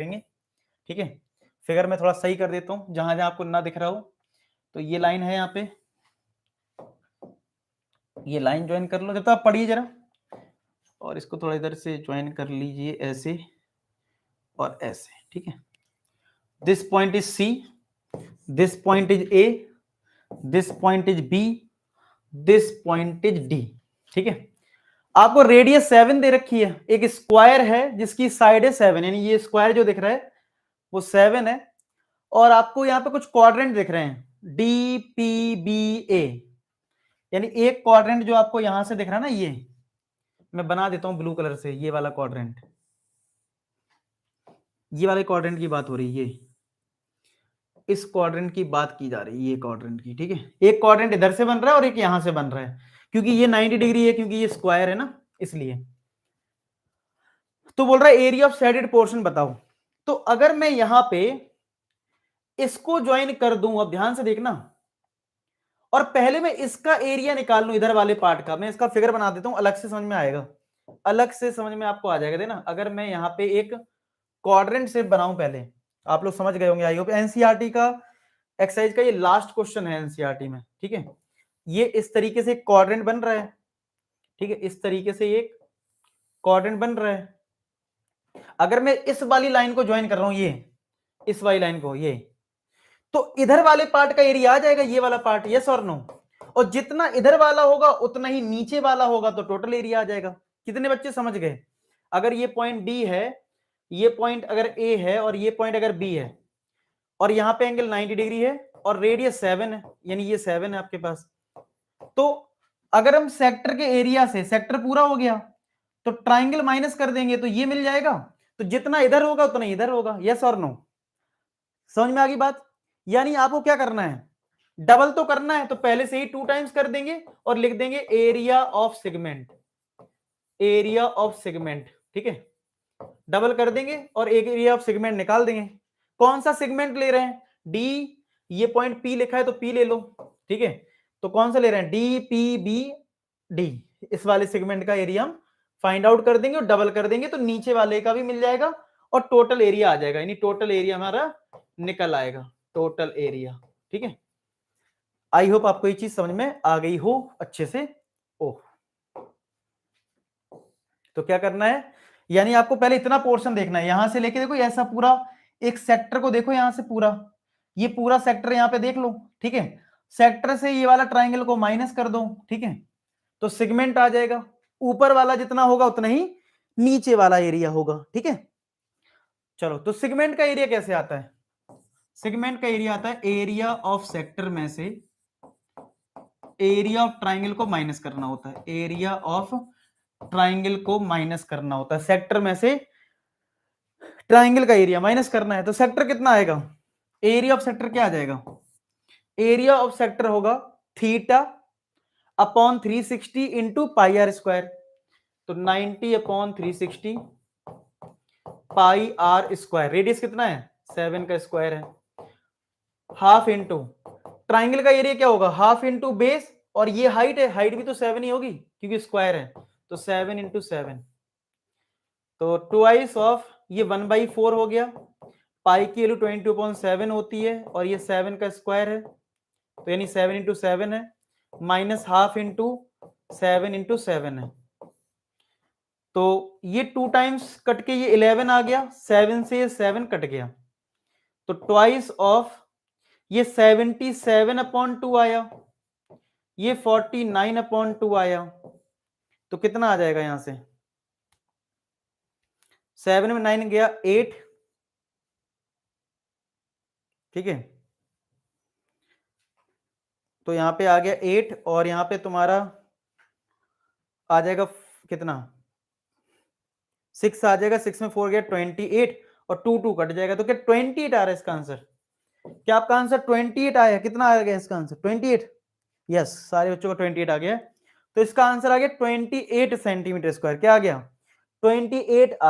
देखेंगे, ठीक है। फिगर में थोड़ा सही कर देता हूं जहां जहां आपको ना दिख रहा हो। तो ये लाइन है यहाँ पे, ये लाइन ज्वाइन कर लो जब तक आप पढ़िए जरा, और इसको थोड़ा इधर से ज्वाइन कर लीजिए ऐसे और ऐसे, ठीक है। This point is C, this point is A, this point is B, this point is D, ठीक है। आपको रेडियस 7 दे रखी है, एक स्क्वायर है जिसकी साइड है 7, यानी ये स्क्वायर जो दिख रहा है वो 7 है, और आपको यहां पे कुछ क्वाड्रेंट दिख रहे हैं डी पी बी ए, यानी एक क्वाड्रेंट जो आपको यहां से दिख रहा है ना, ये मैं बना देता हूं ब्लू कलर से, ये वाला क्वाड्रेंट, ये वाले क्वाड्रेंट की बात हो रही है, इस क्वाड्रेंट की बात की जा रही है, ये क्वाड्रेंट की, ठीक है। एक क्वाड्रेंट इधर से बन रहा है और एक यहां से बन रहा है, क्योंकि ये 90 डिग्री है, क्योंकि ये स्क्वायर है ना, इसलिए। तो बोल रहा है एरिया ऑफ शेडेड पोर्शन बताओ। तो अगर मैं यहां पे इसको ज्वाइन कर दूं, अब ध्यान से देखना, और पहले मैं इसका एरिया निकाल लूं इधर वाले पार्ट का, मैं इसका फिगर बना देता हूं, अलग से समझ में आएगा, अलग से समझ में आपको आ जाएगा। देना, अगर मैं यहां पे एक क्वाड्रेंट शेप बनाऊं, पहले आप लोग समझ गए होंगे, आई होप एनसीईआरटी का एक्सरसाइज का ये लास्ट क्वेश्चन है एनसीईआरटी में, ठीक है। ये इस तरीके से क्वाड्रेंट बन रहा है, ठीक है, इस तरीके से एक क्वाड्रेंट बन रहा है। अगर मैं इस वाली लाइन को ज्वाइन कर रहा हूं, ये इस वाली लाइन को, ये, तो इधर वाले पार्ट का एरिया आ जाएगा, ये वाला पार्ट, यस और नो। और जितना इधर वाला होगा उतना ही नीचे वाला होगा, तो टोटल एरिया आ जाएगा। कितने बच्चे समझ गए? अगर ये पॉइंट डी है, ये पॉइंट अगर ए है, और ये पॉइंट अगर बी है, और यहां पे एंगल 90 डिग्री है, और रेडियस 7 है, यानी ये 7 है आपके पास, तो अगर हम सेक्टर के एरिया से, सेक्टर पूरा हो गया, तो ट्राइंगल माइनस कर देंगे तो ये मिल जाएगा, तो जितना इधर होगा उतना इधर होगा, यस और नो। समझ में आ गई बात? यानी आपको क्या करना है, डबल तो करना है, तो पहले से ही 2 टाइम्स कर देंगे और लिख देंगे area of segment, area of segment, ठीक है। डबल कर देंगे और एक एरिया ऑफ सेगमेंट निकाल देंगे। कौन सा सेगमेंट ले रहे हैं? डी, ये पॉइंट पी लिखा है तो पी ले लो, ठीक है। तो कौन सा ले रहे हैं? डी पी बी डी, इस वाले सेगमेंट का एरिया हम फाइंड आउट कर देंगे और डबल कर देंगे, तो नीचे वाले का भी मिल जाएगा और टोटल एरिया आ जाएगा, यानी टोटल एरिया हमारा निकल आएगा, टोटल एरिया, ठीक है। आई होप आपको ये चीज समझ में आ गई हो अच्छे से। ओह, तो क्या करना है, यानी आपको पहले इतना पोर्शन देखना है, यहां से लेके देखो ऐसा पूरा एक सेक्टर को देखो, यहां से पूरा, ये पूरा सेक्टर यहां पे देख लो, ठीक है। सेक्टर से ये वाला ट्राइंगल को माइनस कर दो, ठीक है, तो सेगमेंट आ जाएगा। ऊपर वाला जितना होगा उतना ही नीचे वाला एरिया होगा, ठीक है। चलो, तो सेगमेंट का एरिया कैसे आता है? सेगमेंट का एरिया आता है एरिया ऑफ सेक्टर में से एरिया ऑफ ट्राइंगल को माइनस करना होता है, एरिया ऑफ ट्राइंगल को माइनस करना होता है, सेक्टर में से ट्राइंगल का एरिया माइनस करना है, तो सेक्टर कितना आएगा? एरिया ऑफ सेक्टर क्या आ जाएगा? एरिया ऑफ सेक्टर होगा theta upon 360 into pi R square, तो 90 upon 360 pi R square, radius कितना है? 7 का स्क्वायर है, हाफ इंटू ट्राइंगल का एरिया क्या होगा? हाफ इंटू बेस, और ये हाइट है, हाइट भी तो 7 ही होगी क्योंकि स्क्वायर है, तो 7 इंटू 7, तो ट्वाइस ऑफ ये 1/4 हो गया, पाई की वैल्यू 22/7 होती है, और ये 7 का स्क्वायर है, तो यानी 7 इंटू 7 है, माइनस हाफ इंटू 7 इंटू 7 है, तो ये 2 टाइम्स कट के ये 11 आ गया, 7 से 7 कट गया, तो ट्वाइस ऑफ ये 77/2 आया, ये 49/2 आया, तो कितना आ जाएगा यहां से? 7 में 9 गया 8, ठीक है, तो यहां पे आ गया 8, और यहां पे तुम्हारा आ जाएगा कितना? 6 आ जाएगा, 6 में 4 गया 28, और 2 कट जाएगा, तो क्या 28 आ रहा है इसका आंसर? क्या आपका आंसर 28 आया? कितना आ गया इसका आंसर? 28, यस, सारे बच्चों का 28 आ गया, तो इसका आंसर आ गया 28 सेंटीमीटर स्क्वायर। क्या आ गया? 28 आ